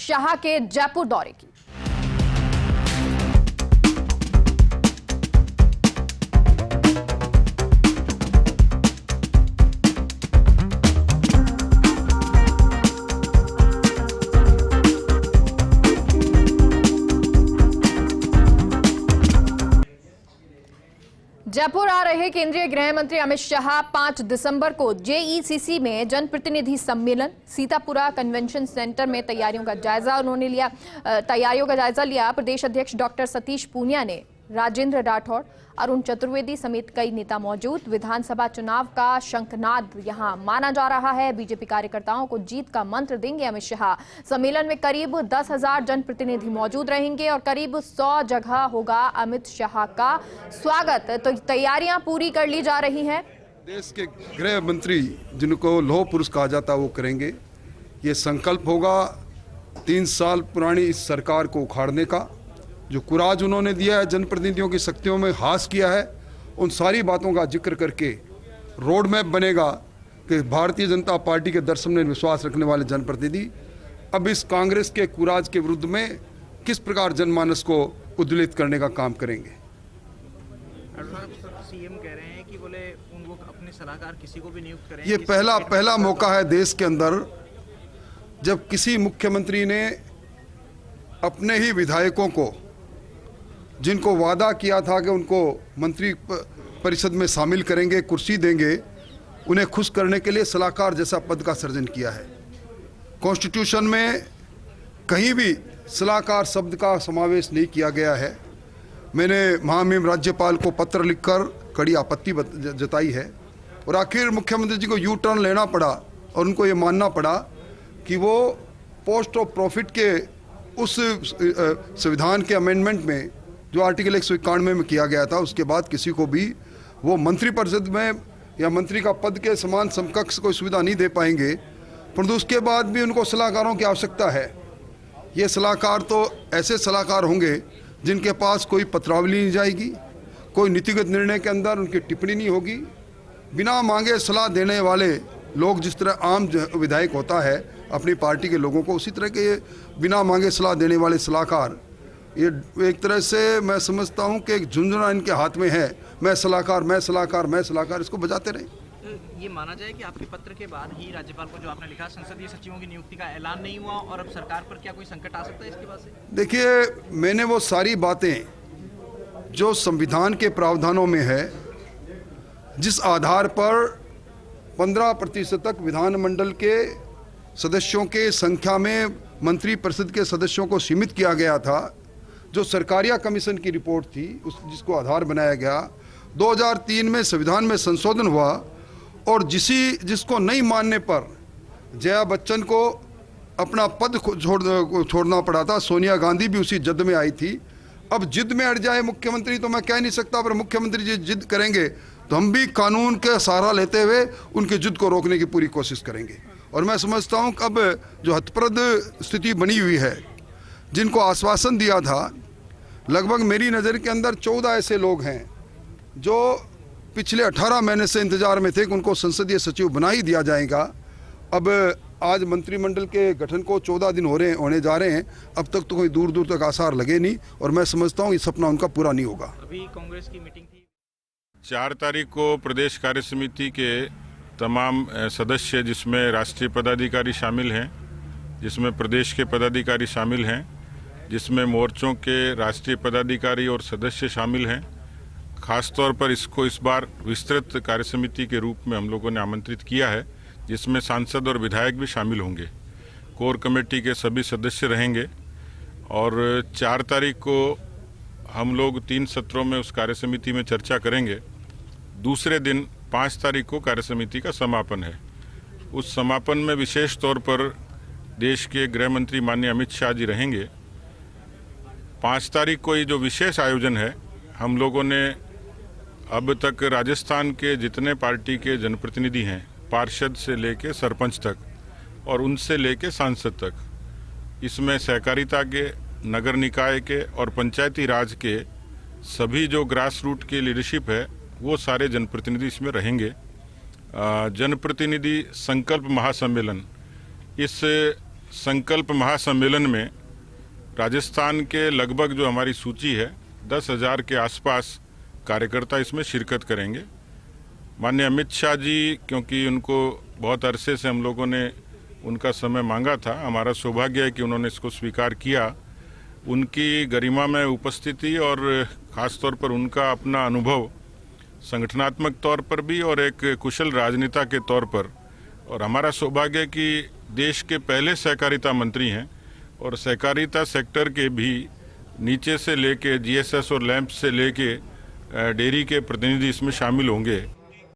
शाह के जयपुर दौरे की। जयपुर आ रहे केंद्रीय गृह मंत्री अमित शाह 5 दिसंबर को जेईसीसी में जनप्रतिनिधि सम्मेलन सीतापुरा कन्वेंशन सेंटर में तैयारियों का जायजा लिया। प्रदेश अध्यक्ष डॉक्टर सतीश पूनिया ने राजेंद्र राठौड़, अरुण चतुर्वेदी समेत कई नेता मौजूद। विधानसभा चुनाव का शंखनाद यहां माना जा रहा है। बीजेपी कार्यकर्ताओं को जीत का मंत्र देंगे अमित शाह। सम्मेलन में करीब 10,000 जनप्रतिनिधि मौजूद रहेंगे और करीब 100 जगह होगा अमित शाह का स्वागत। तो तैयारियां पूरी कर ली जा रही हैं। देश के गृह मंत्री जिनको लौह पुरुष कहा जाता वो करेंगे। ये संकल्प होगा 3 साल पुरानी इस सरकार को उखाड़ने का। जो कुराज उन्होंने दिया है, जनप्रतिनिधियों की शक्तियों में हास किया है, उन सारी बातों का जिक्र करके रोड मैप बनेगा कि भारतीय जनता पार्टी के दर्शन में विश्वास रखने वाले जनप्रतिनिधि अब इस कांग्रेस के कुराज के विरुद्ध में किस प्रकार जनमानस को उद्वेलित करने का काम करेंगे। सीएम कह रहे हैं कि बोले उनको अपने सलाहकार किसी को भी नियुक्त करें। ये पहला मौका है देश के अंदर जब किसी मुख्यमंत्री ने अपने ही विधायकों को, जिनको वादा किया था कि उनको मंत्री परिषद में शामिल करेंगे, कुर्सी देंगे, उन्हें खुश करने के लिए सलाहकार जैसा पद का सृजन किया है। कॉन्स्टिट्यूशन में कहीं भी सलाहकार शब्द का समावेश नहीं किया गया है। मैंने महामहिम राज्यपाल को पत्र लिखकर कड़ी आपत्ति जताई है और आखिर मुख्यमंत्री जी को यू टर्न लेना पड़ा और उनको ये मानना पड़ा कि वो पोस्ट ऑफ प्रॉफिट के उस संविधान के अमेंडमेंट में जो आर्टिकल 191 में किया गया था, उसके बाद किसी को भी वो मंत्री परिषद में या मंत्री का पद के समान समकक्ष कोई सुविधा नहीं दे पाएंगे। परंतु उसके बाद भी उनको सलाहकारों की आवश्यकता है। ये सलाहकार तो ऐसे सलाहकार होंगे जिनके पास कोई पत्रावली नहीं जाएगी, कोई नीतिगत निर्णय के अंदर उनकी टिप्पणी नहीं होगी। बिना मांगे सलाह देने वाले लोग, जिस तरह आम विधायक होता है अपनी पार्टी के लोगों को, उसी तरह के बिना मांगे सलाह देने वाले सलाहकार, ये एक तरह से मैं समझता हूं कि एक झुंझुना इनके हाथ में है। मैं सलाहकार, मैं सलाहकार, मैं सलाहकार, इसको बजाते रहे। ये माना जाए कि आपके पत्र के बाद ही राज्यपाल को जो आपने लिखा, संसदीय सचिवों की नियुक्ति का ऐलान नहीं हुआ और अब सरकार पर क्या कोई संकट आ सकता है इसके बाद से? देखिए, मैंने वो सारी बातें जो संविधान के प्रावधानों में है, जिस आधार पर 15% तक विधानमंडल के सदस्यों के संख्या में मंत्री परिषद के सदस्यों को सीमित किया गया था, जो सरकारिया कमीशन की रिपोर्ट थी, जिसको आधार बनाया गया, 2003 में संविधान में संशोधन हुआ और जिसको नहीं मानने पर जया बच्चन को अपना पद छोड़ना पड़ा था। सोनिया गांधी भी उसी जिद में आई थी। अब जिद में अड़ जाए मुख्यमंत्री तो मैं कह नहीं सकता, पर मुख्यमंत्री जी जिद करेंगे तो हम भी कानून का सहारा लेते हुए उनकी जिद को रोकने की पूरी कोशिश करेंगे। और मैं समझता हूं कि अब जो हतप्रद स्थिति बनी हुई है, जिनको आश्वासन दिया था, लगभग मेरी नज़र के अंदर 14 ऐसे लोग हैं जो पिछले 18 महीने से इंतजार में थे कि उनको संसदीय सचिव बना ही दिया जाएगा। अब आज मंत्रिमंडल के गठन को 14 दिन होने जा रहे हैं, अब तक तो कोई दूर दूर तक आसार लगे नहीं और मैं समझता हूँ ये सपना उनका पूरा नहीं होगा। अभी कांग्रेस की मीटिंग थी 4 तारीख को प्रदेश कार्य समिति के तमाम सदस्य, जिसमें राष्ट्रीय पदाधिकारी शामिल हैं, जिसमें प्रदेश के पदाधिकारी शामिल हैं, जिसमें मोर्चों के राष्ट्रीय पदाधिकारी और सदस्य शामिल हैं। खासतौर पर इसको इस बार विस्तृत कार्य समिति के रूप में हम लोगों ने आमंत्रित किया है, जिसमें सांसद और विधायक भी शामिल होंगे। कोर कमेटी के सभी सदस्य रहेंगे और 4 तारीख को हम लोग 3 सत्रों में उस कार्य समिति में चर्चा करेंगे। दूसरे दिन 5 तारीख को कार्य समिति का समापन है। उस समापन में विशेष तौर पर देश के गृह मंत्री माननीय अमित शाह जी रहेंगे। 5 तारीख को ये जो विशेष आयोजन है, हम लोगों ने अब तक राजस्थान के जितने पार्टी के जनप्रतिनिधि हैं, पार्षद से लेके सरपंच तक और उनसे लेके सांसद तक, इसमें सहकारिता के, नगर निकाय के और पंचायती राज के सभी जो ग्रास रूट की लीडरशिप है, वो सारे जनप्रतिनिधि इसमें रहेंगे। जनप्रतिनिधि संकल्प महासम्मेलन, इस संकल्प महासम्मेलन में राजस्थान के लगभग जो हमारी सूची है 10,000 के आसपास कार्यकर्ता इसमें शिरकत करेंगे। माननीय अमित शाह जी, क्योंकि उनको बहुत अरसे से हम लोगों ने उनका समय मांगा था, हमारा सौभाग्य है कि उन्होंने इसको स्वीकार किया। उनकी गरिमा में उपस्थिति और ख़ास तौर पर उनका अपना अनुभव संगठनात्मक तौर पर भी और एक कुशल राजनेता के तौर पर, और हमारा सौभाग्य कि देश के पहले सहकारिता मंत्री हैं और सहकारिता सेक्टर के भी नीचे से लेके जीएसएस और लैंप से लेके डेयरी के प्रतिनिधि इसमें शामिल होंगे।